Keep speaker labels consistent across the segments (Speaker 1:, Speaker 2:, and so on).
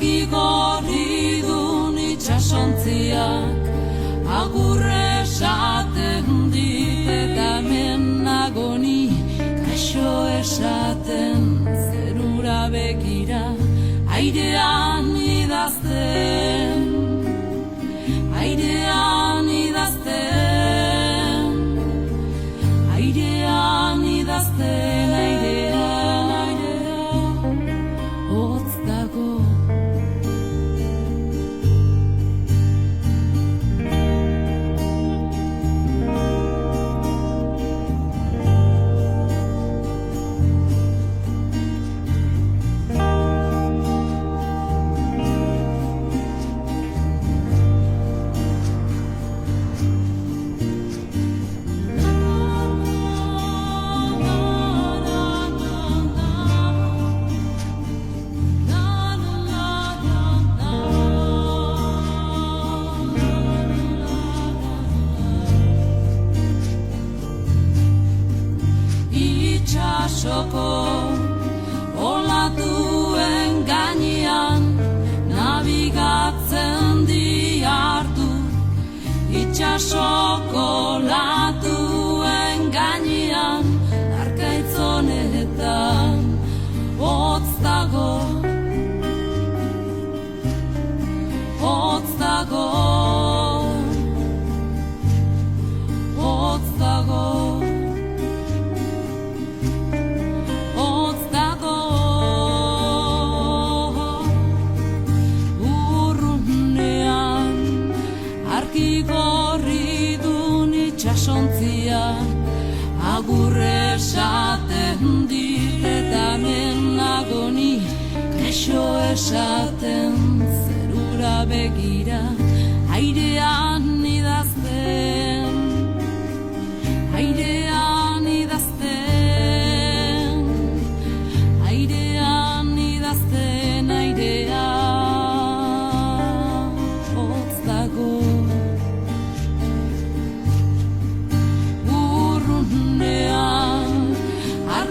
Speaker 1: argi gorri dun itxasontziak agur esaten dit eta hemen nagoni kaixo esaten zerura begira airean idazten airean idazten airean idazten airean hotz dago itxasoko olatuen gainean nabigatzen dihardu itxasoko olatuen gainean arkaitz honetan hotz dago hotz dago hotz dago gorri dun itxasontziak agur esaten dit eta hemen nagoni kaixo esaten zerura begira airean idazten airean idazten airean idazten airean hotz dago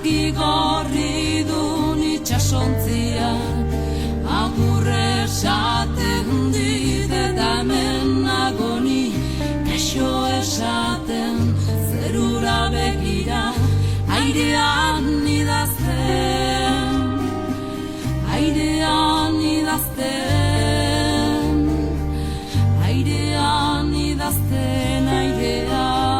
Speaker 1: argi gorri dun itxasontziak agur esaten dit eta hemen nagoni kaixo esaten zerura begira airean idazten airean idazten airean idazten airean.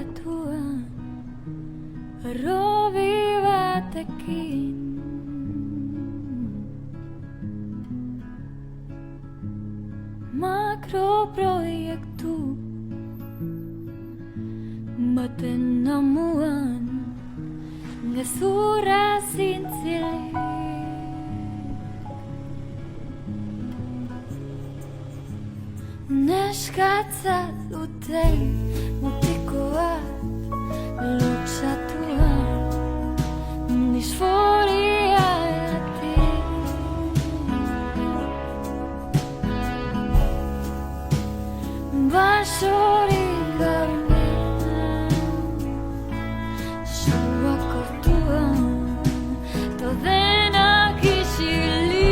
Speaker 2: batuan Robi batekin Makroproiektu baten amuan gezurra zintzilik Neskatza dute mutikoak lutsatuan disforiatik basorik gabe suak ortuan todenak isilik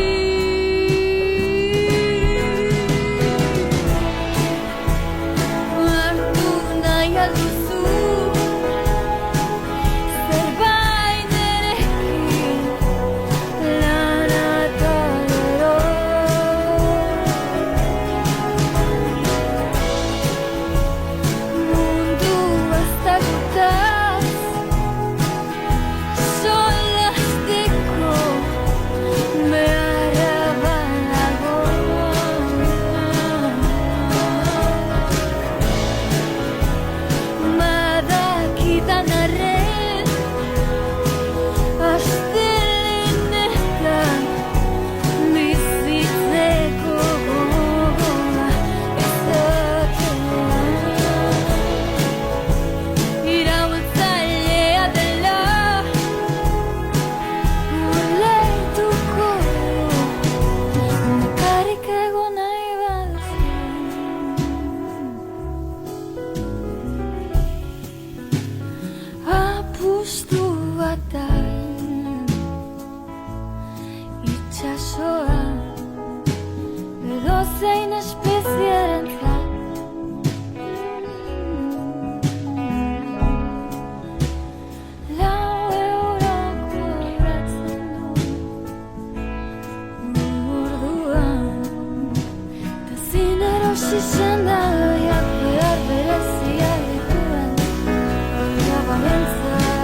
Speaker 2: Edozein espezierentzat Lau euro kobratzen du orduan Ta zin erosi sendadoiak behar berezia dituen Gabalentzat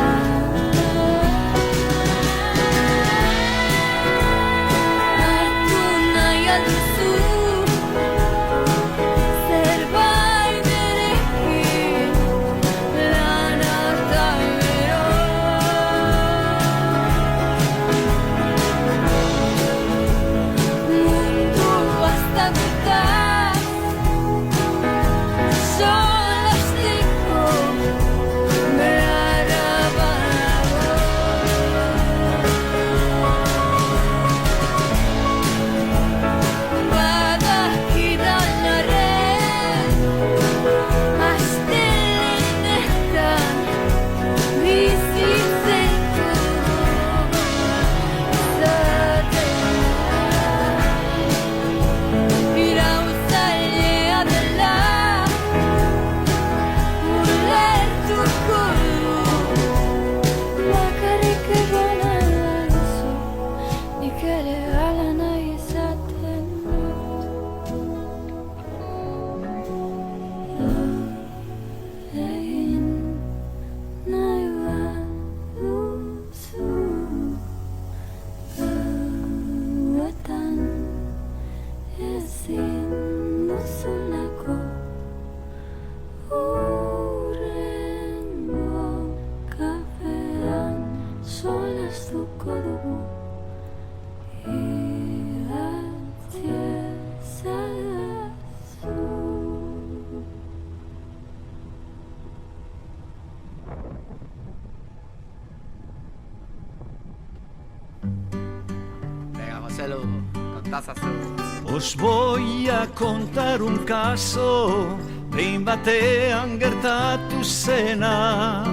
Speaker 2: Hartu nahi alduzu
Speaker 3: Os voy a contar un caso behin batean gertatu zena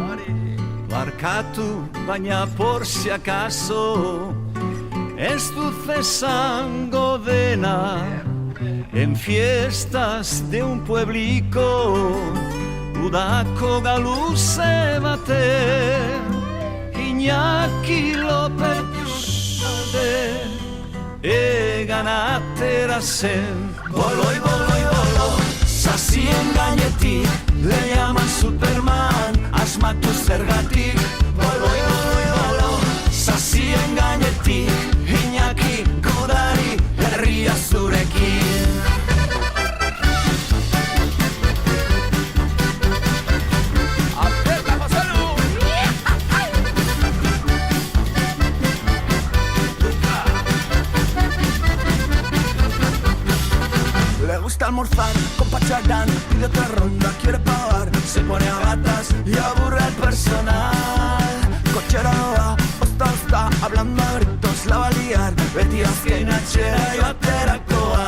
Speaker 3: Barkatu baina por si acaso ez dut esango dena En fiestas de un pueblico udako galuze baten Iñaki López egan atera zen Boloi, boloi, bolo, zazien gainetik le llaman Superman
Speaker 4: otra ronda quiere pagar, se pone a gatas y aburre al personal. Cochera no va, osta, hablando a gritos la va a liar. Beti azken atxera joaterakoa.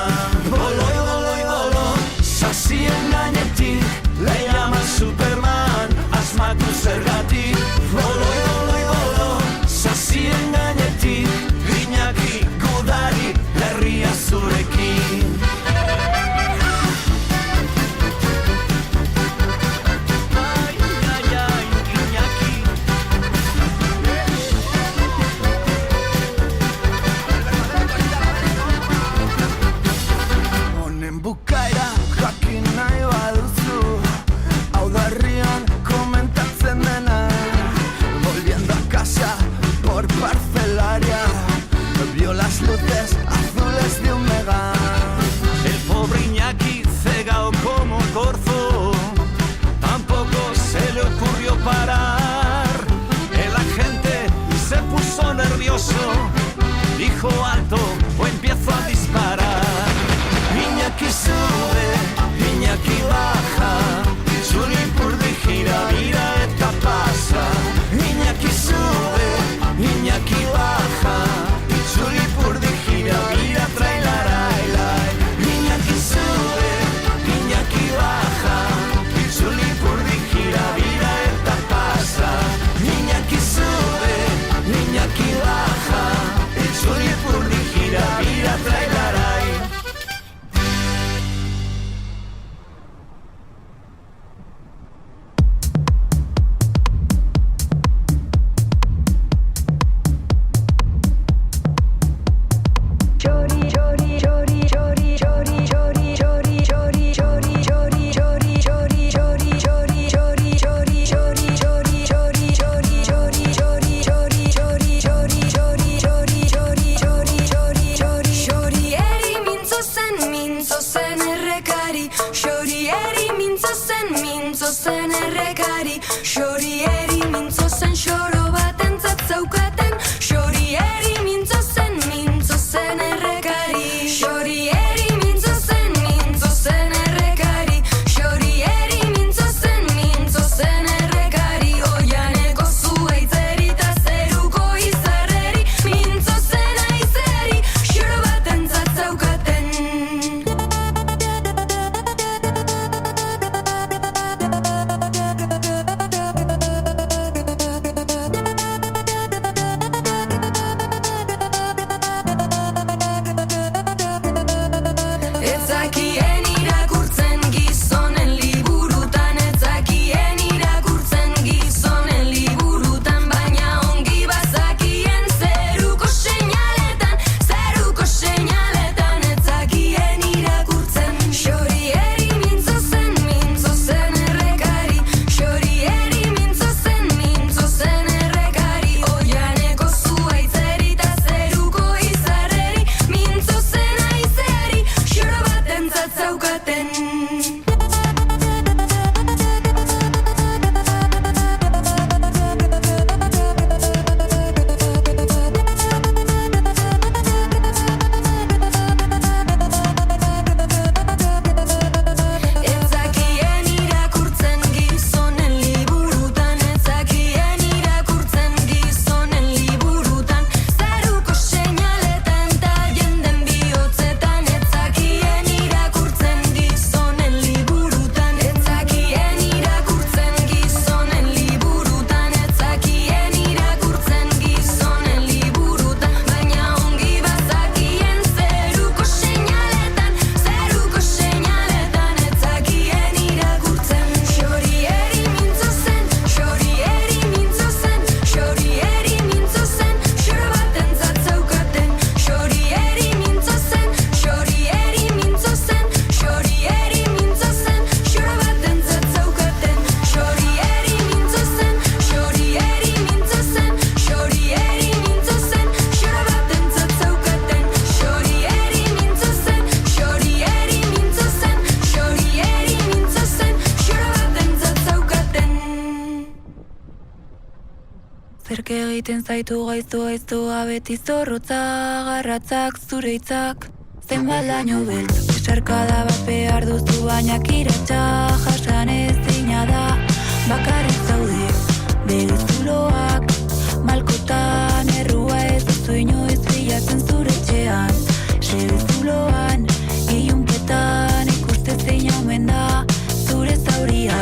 Speaker 4: Bolo, sasien gainetik, le llaman Superman, asmatu zergatik. Bolo, sasien gainetik, Iñaki Gudari, herria zurekin. Bukaera jakin nahi baduzu, hau da herrian komentatzen dena. Volviendo a casa por parcelaria, vio las luces azules de un Megán.
Speaker 3: El pobre Iñaki cegao como un corzo, tampoco se le ocurrió parar. El agente se puso nervioso, dijo alto o empiezo a disparar. Iñaki sube, Iñaki baja, Txulipurdi gira, bira eta pasa. Iñaki sube, Iñaki baja, Txulipurdi gira, bira trailarailai. Iñaki sube, Iñaki baja, Txulipurdi gira, bira eta pasa. Iñaki sube, Iñaki baja, Txulipurdi gira, bira trailarai.
Speaker 2: Zerk egiten zaitu gaiztoa beti zorrotza, garratzak zure hitzak, zenbat laino beltz Besarkada bat behar duzu baina kiratxa jasan ezina da Bakarrik zaude bere zuloak Malkotan errua ez duzu inoiz bilatzen zure etxean Sebe zuloan, ilunpetan ikuste zein omen da zure zauria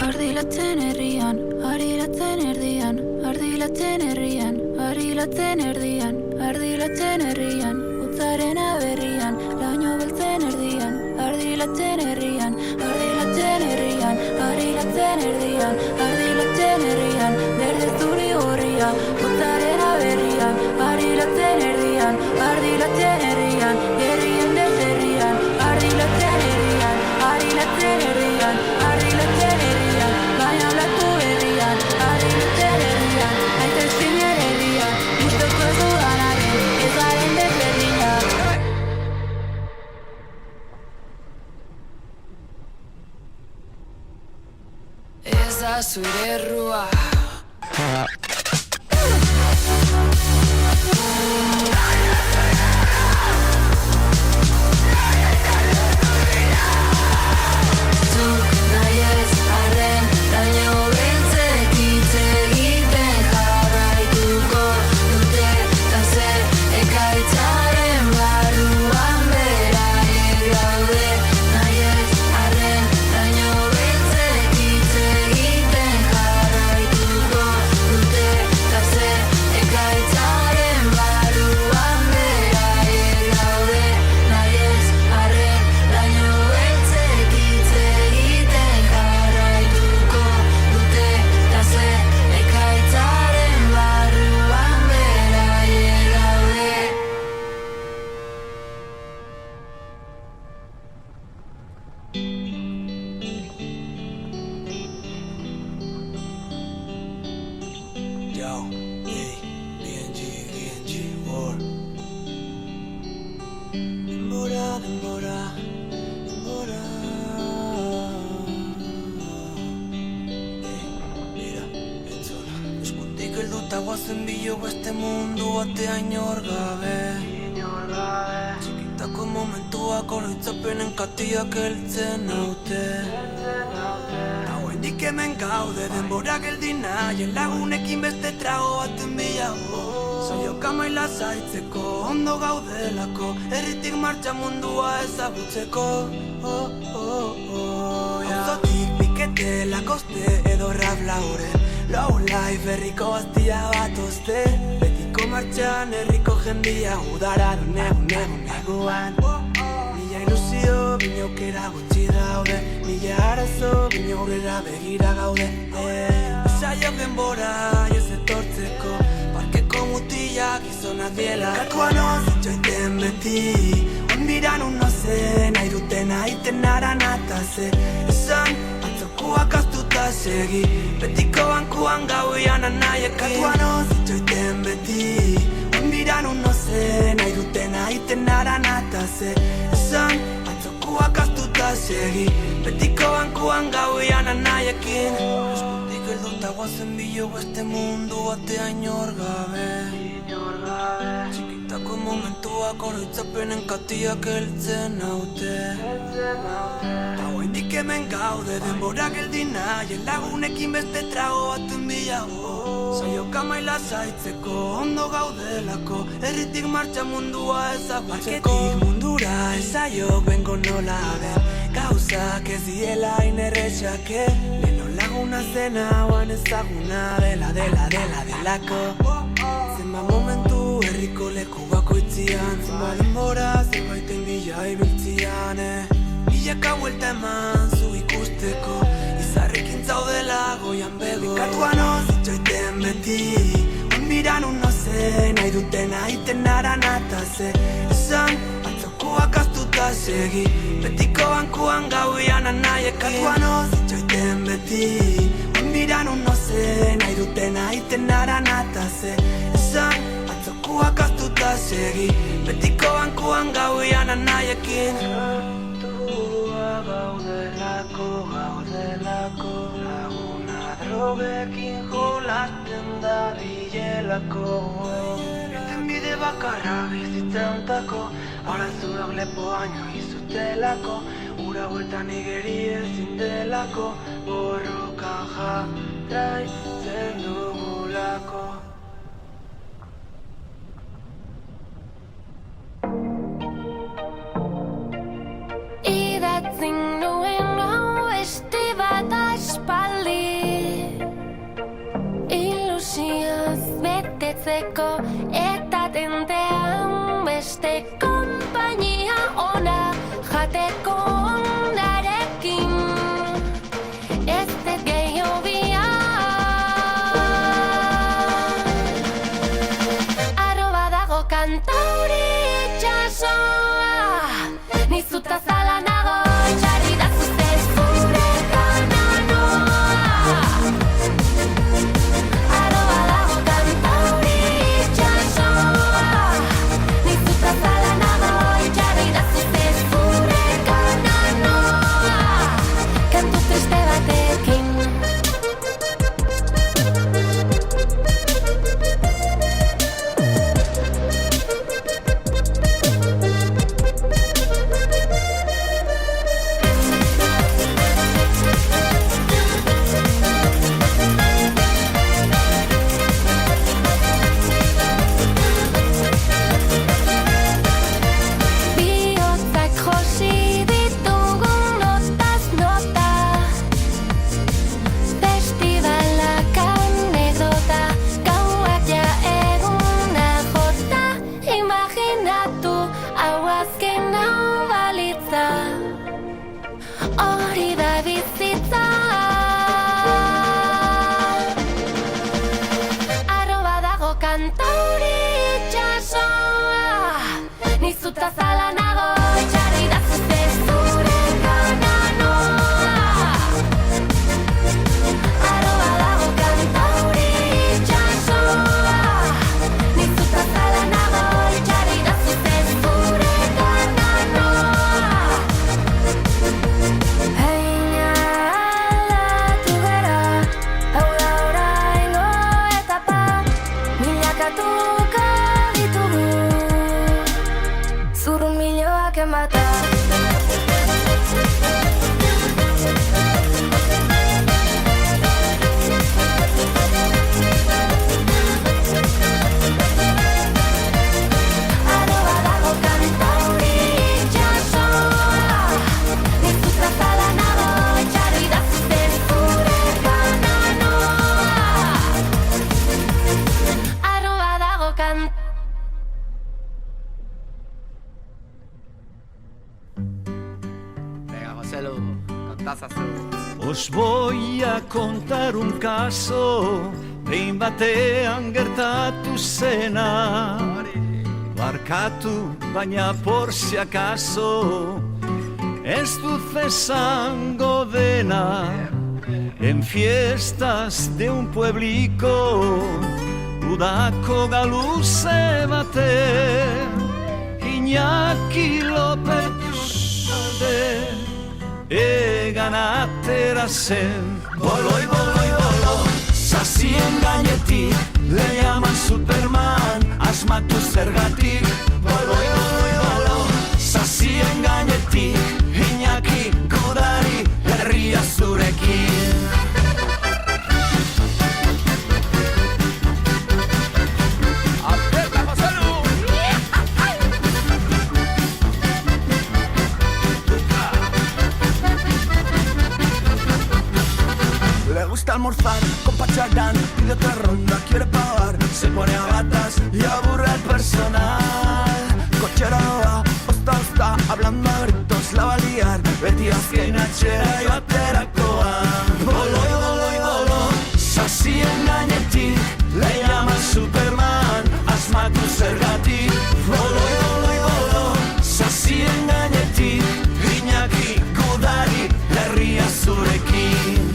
Speaker 2: Ardilatzen herrian, ardilatzen erdian, ardilatzen herrian, ardilatzen erdian, ardilatzen herrian, utzaren aberrian, laino beltzen erdian, ardilatzen herrian, ardilatzen herrian, ardilatzen erdian, ardilatzen herrian, berde zuri gorria, utzaren aberrian, ardilatzen erdian, ardilatzen herrian, herrian deserrian, ardilatzen herrian, ardilatzen herrian, ardilatzen herrian, baina blatu herrian, ardilatzen herrian, aitezkin herrian, guztoko ez dudanaren, ez garen desberdinak.
Speaker 1: Ez da zure errua Zuk nahi ez arren daño beltzek hitz egiten jarraituko dute Ta zer ekaitzaren barruan beraiek gaude Nahi ez arren daño beltzek hitz egiten jarraituko dute Ta zer ekaitzaren barruan beraiek gaude Nahi ez arren daño beltzek hitz egiten jarraituko dute Ta zer ekaitzaren barruan beraiek gaude
Speaker 4: Yo, hey, BNG, war. Denbora, denbora, denbora. Mira, entzun. Eskutik helduta guazen bilo beste mundu batean inor gabe. Txikitako momentuak oroitzapenen katiak heltzen naute. Hauendik hemen gaude, denbora geldi nahien lagunekin beste trago baten bilago Saioka maila zaitzeko, ondo gaudelako Herritik martxa mundua ezagutzeko Auzotik pikete, lakoste edo rap lauren Low life berriko bastia bat oste Betiko martxan herriko jendia udara du neguan Mila ilusio, bine aukera gutxi daude Mila arazo, bine aurrera begira gaude Usaiok denbora, ez etortzeko Parkeko mutilak gizonak diela Kalkoan ozitxoiten beti Ondiran uno zen, nahi duten aiten aran ataze Esan, atzoko Antzokuak aztuta segi, betiko bankuan gauian anaiekin. Katuan ozitxoiten beti, ondiran uno zen, nahi duten aiten aranataze. Esan, antzokuak aztuta segi, betiko bankuan gauian anaiekin. Eskutik elduta guazen bilogu este mundu batea inor gabe. Txikitako momentuak oroitzapenen katiak heltzen naute. Hauendik hemen gaude denbora geldi nahien lagunekin beste trago baten bilago. Saioka maila zaitzeko ondo gaudelako, herritik martxa mundua ezagutzeko. Marketik mundura ezaiok bengo nola den, gauzak ez diela inerretxake. Leno laguna zen hauan ezaguna delako. Zenba momentu herriko leku bakoitzian, zenba denbora zerbaiten bila ibiltzian. Milaka buelta eman zu ikusteko, izarrekin zaudela goian bego. Katuan ozitxoiten beti, onbiran uno zen, nahi duten aiten aranataze. Esan, antzokuak aztuta segi, betiko bankuan gauian anaiekin. Katuan ozitxoiten beti, onbiran uno zen, nahi duten aiten aranataze. Esan, antzokuak aztuta segi, betiko bankuan gauian anaiekin. Gaudelako, laguna drogekin jolasten da bilelako. Irten bide bakarra bizitzeuntako, arazuak lepo baino izutelako. Ura bueltan igeri ezin delako, borrokan jarraitzen dugulako.
Speaker 1: Idatzin nuen hau esti bat aspaldi, ilusioz betetzeko eta tentean beste konpainia ona jateko onarekin. Ez dut gehiago bihar, arroba dago kantauri itxasoa, nizuta zala nago itxarri da zuzte zure kananoa. Arroba dago kantauri itxasoa, nizuta zala nago itxarri da zuzte zure kananoa. Kantu triste batekin. Bihotzak josi ditugun notaz nota, festibalak anekdota, gauak ja eguna jota. Imaginatu hau azken hau balitza, hori da bizitza. Arroba dago kantauri itxasoa, nizuta zala nago itxarri da zuzte zure kananoa. Arroba dago kantauri itxasoa, nizuta zala nago itxarri da zuzte zure kananoa. Heina aldatu gara, hau da oraingo etapa, milakatuko ditugu, zurrunbiloak emata. Arroba dago kantauri itxasoa, nizuta zala nago itxarri da zuzte zure kananoa. Arroba dago
Speaker 5: Venga, Joselu, kontazazu.
Speaker 3: Os voy a contar un caso, behin batean gertatu zena. Barkatu, baina por si acaso, ez dut esango dena. En fiestas de un pueblico udako galuze bate Iñaki López alde egan atera zen
Speaker 4: Boloi, boloi, bolo, sasien gainetik le llaman Superman, asmatu zergatik Boloi, boloi, bolo, sasien gainetik Iñaki Gudari, herria zurekin Le gusta almorzar con Pacharán, pide otra ronda, quiere pagar, se pone a gatas y aburre al personal. Cochera doa, osta, hablando a gritos, la va a liar, beti azken atxera joaterakoan. Boloi, boloi, bolo, sasien gainetik, le llaman Superman, asmatu zergatik. Boloi, boloi, bolo, sasien gainetik, Iñaki Gudari, herria zurekin.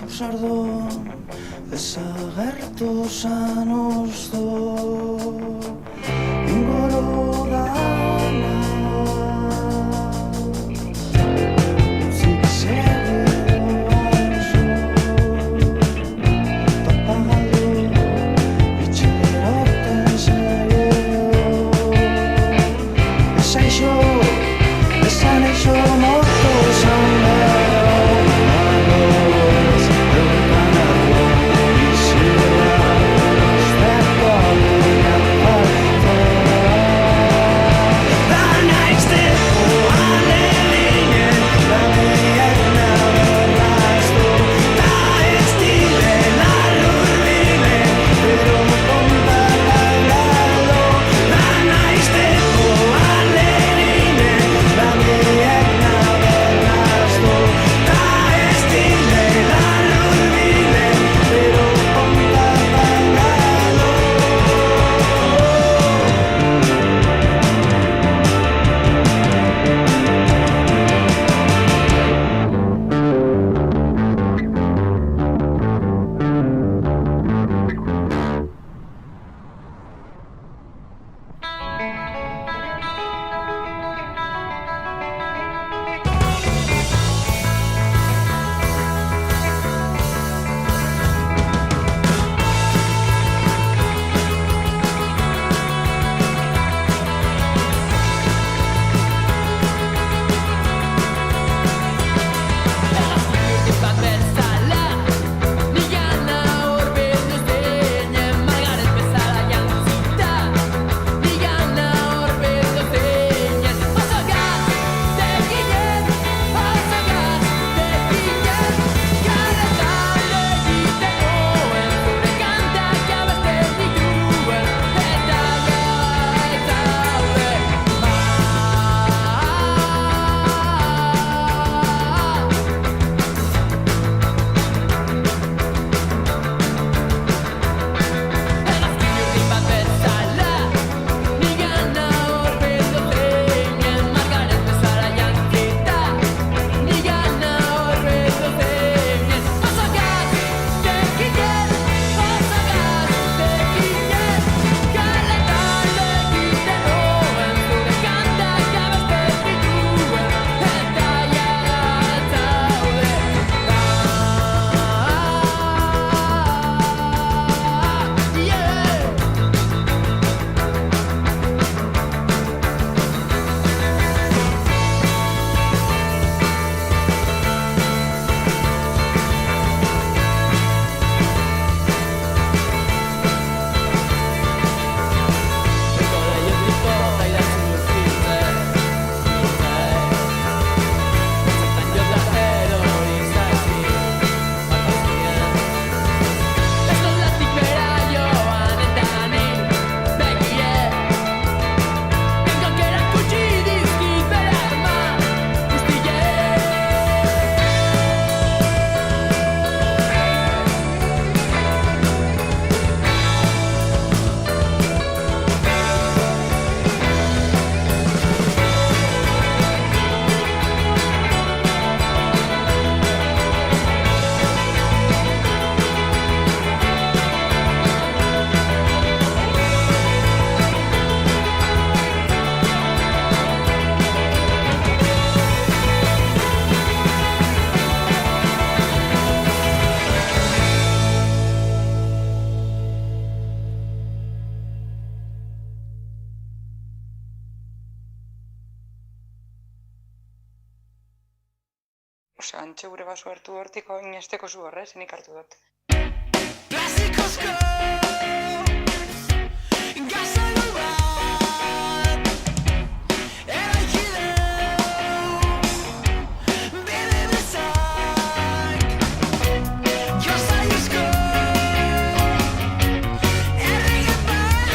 Speaker 4: Hausardun desagertu zan usto ingoro dana Zik segidoan zu Topagadu itxeroten zaio Esan eixo moto zaunero
Speaker 6: Osea, antxe gure baso hartu hortik inesteko zu horrez, nik hartu dut.
Speaker 4: Klasikozko gazalo bat eraiki du bide bezak jozaizko errege bat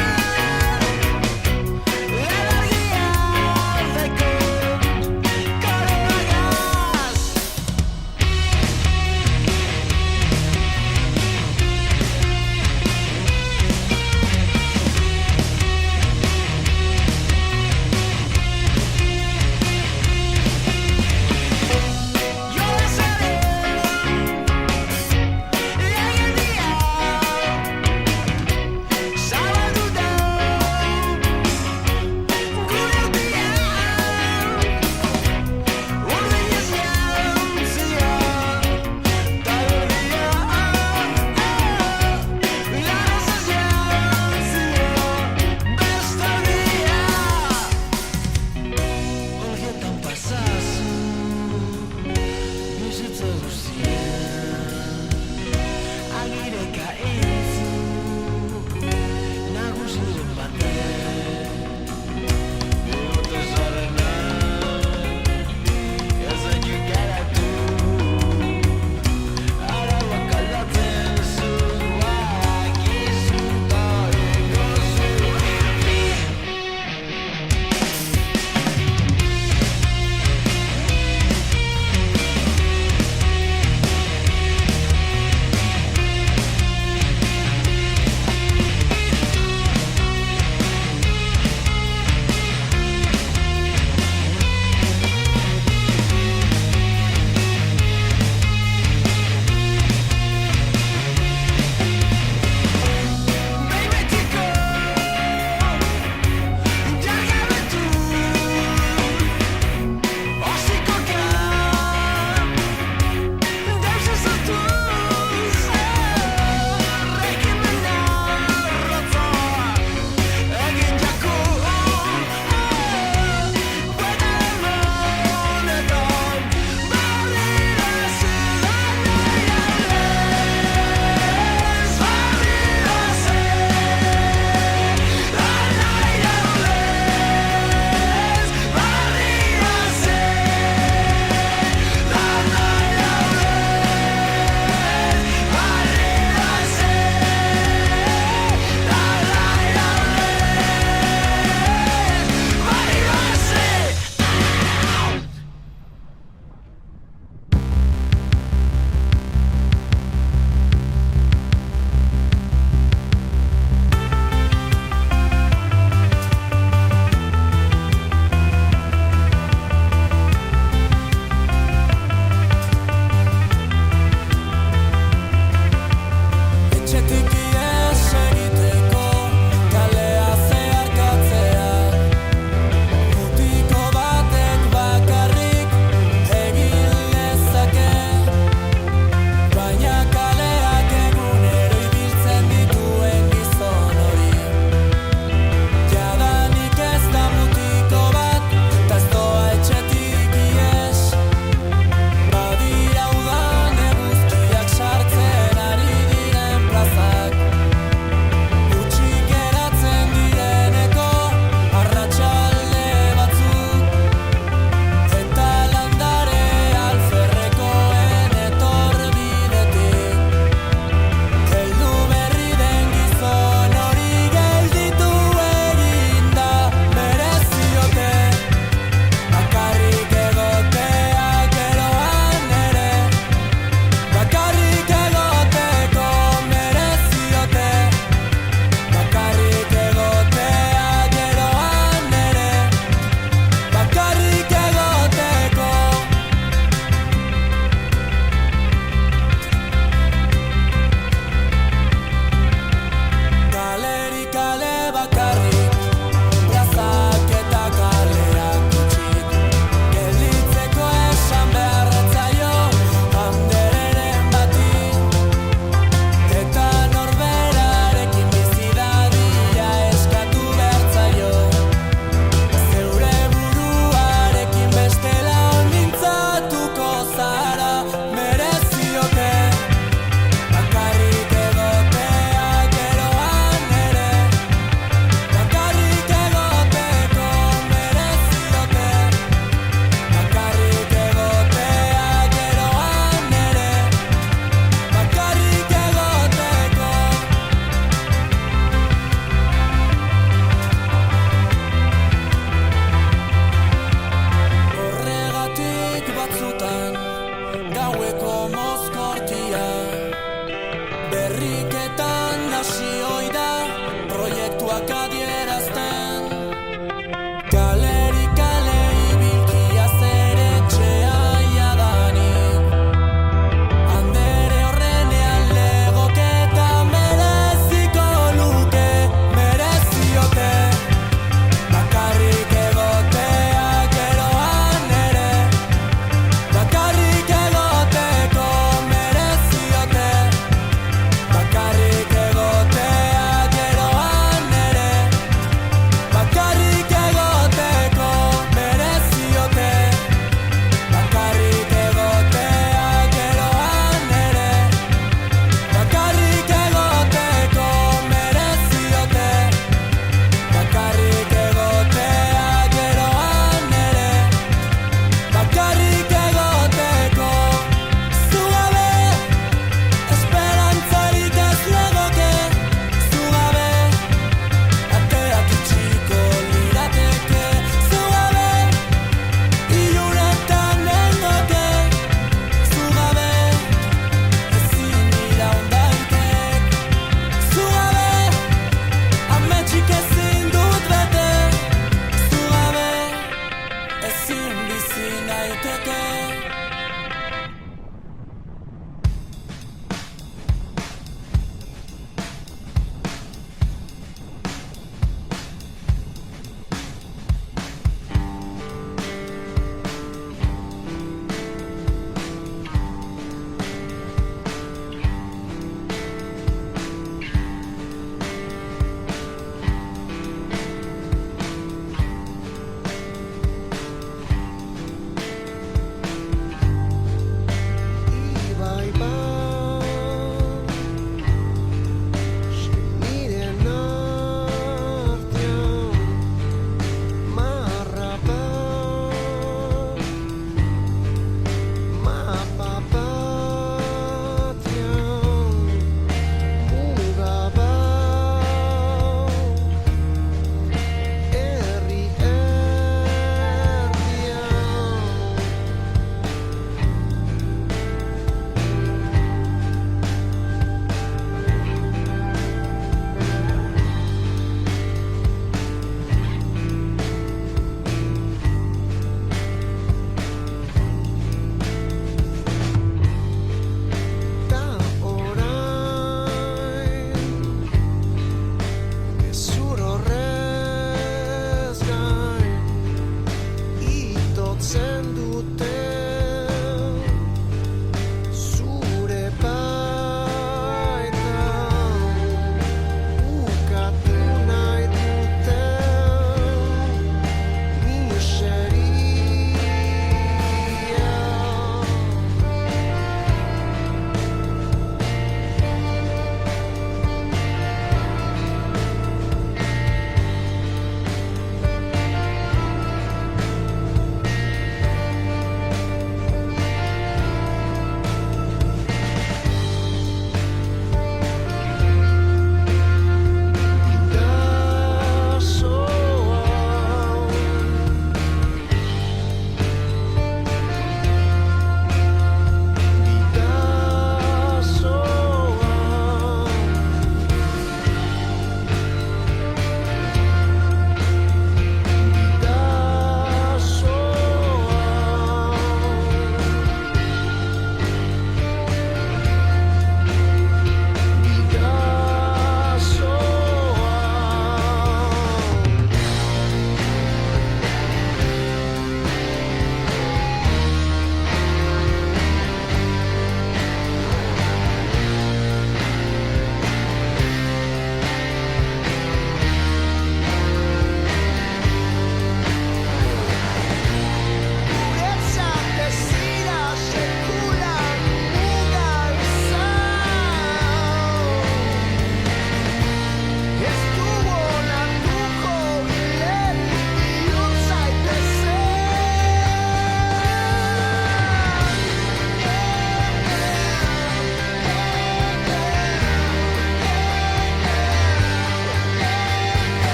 Speaker 4: elargia aldeko koroagaz
Speaker 7: Karriketan hasi ohi da proiektuak adierazten. Kaleri kale ibilkia zere etxea iadanik. Andere horrenean legoketa mereziko luke, mereziote. Bakarrik egotea geroan ere, bakarrik egoteko mereziote. Bakarrik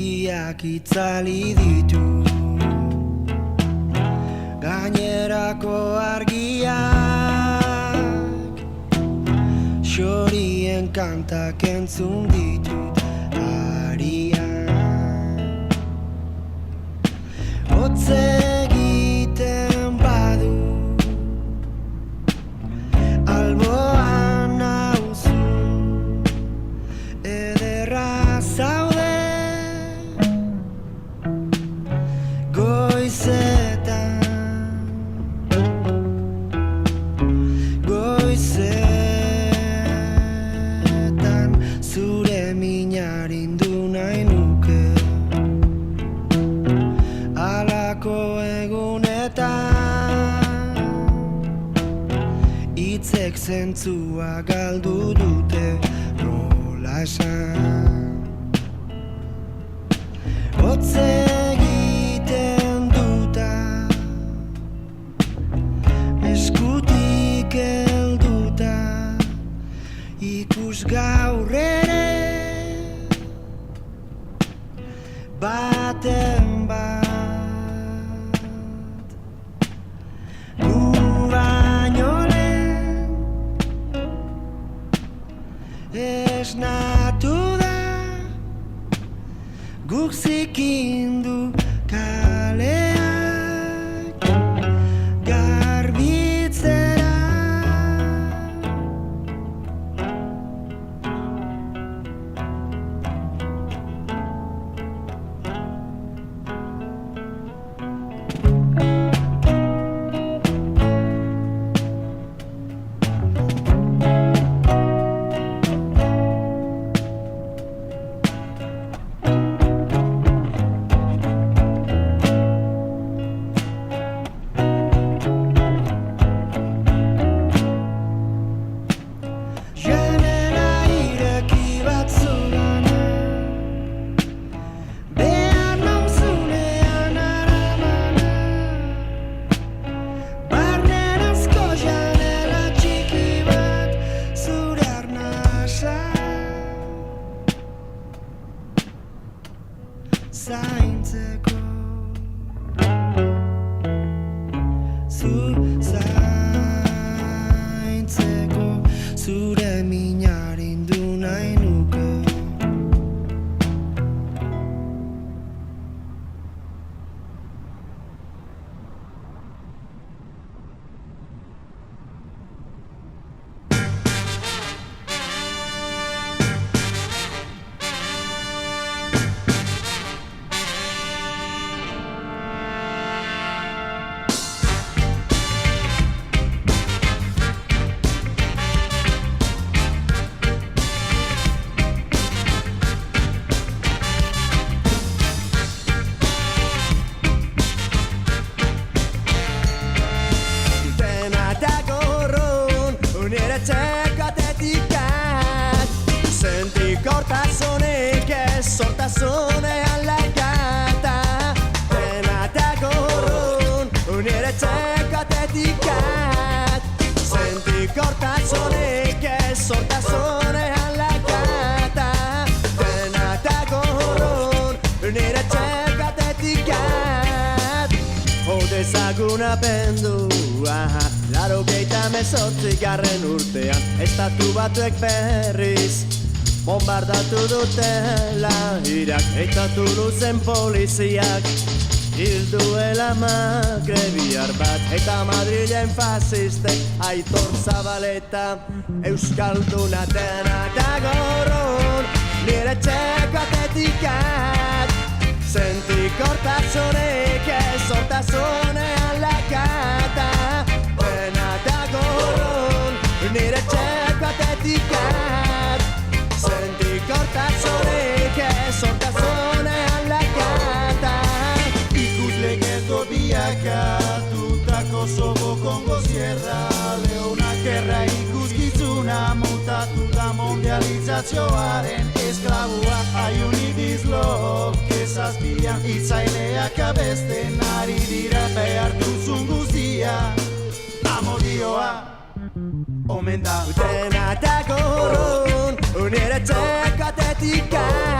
Speaker 8: begiak itzali ditu, gainerako argiak, xorien kantak entzun ditut arian. Hotz egiten badu, alboan nauzu, ederra zaude, goizetan, zure minarindu nahi nuke, alako egunetan, hitzek zentzua galdu dute, nola esan. Hotz egiten duta, eskutik helduta, ikus gaur ere, baten bat, gu baino lehen, esnatu da, guk zikindu kaleak, garbitzera. Zaintzeko, zaintzeko, zure minarindu nahi nuke.
Speaker 4: Sentikortasunik ez sortasunean lakata, dena dago urrun, nire txekatetik at. Sentikortasunik ez sortasunean lakata, dena dago urrun, nire txekatetik at. Odezagun apendua, 88 urtean, Estatu Batuek berriz bombardatu dutela Irak eta Tuluzen poliziak, hilduela magrebiar bat, eta Madrilen fasistek Aitor Zabaleta euskalduna dena dago urrun, nire txekatetik at. Sentikortasunik ez sortasunean lakata, dena dago urrun, nire txekatetik at. Sentikortasunik ez sortasunean lakata.
Speaker 9: Ikusle geto biakatutako Sobokongo Sierra Leona gerra ikuskizuna mutatu da mondializazioaren esklabua. Aiuni bizlok ezazpian itzaileak abesten ari dira, behar duzun guztia amodioa omen da.
Speaker 4: Dena dago urrun, nire txekatetik at.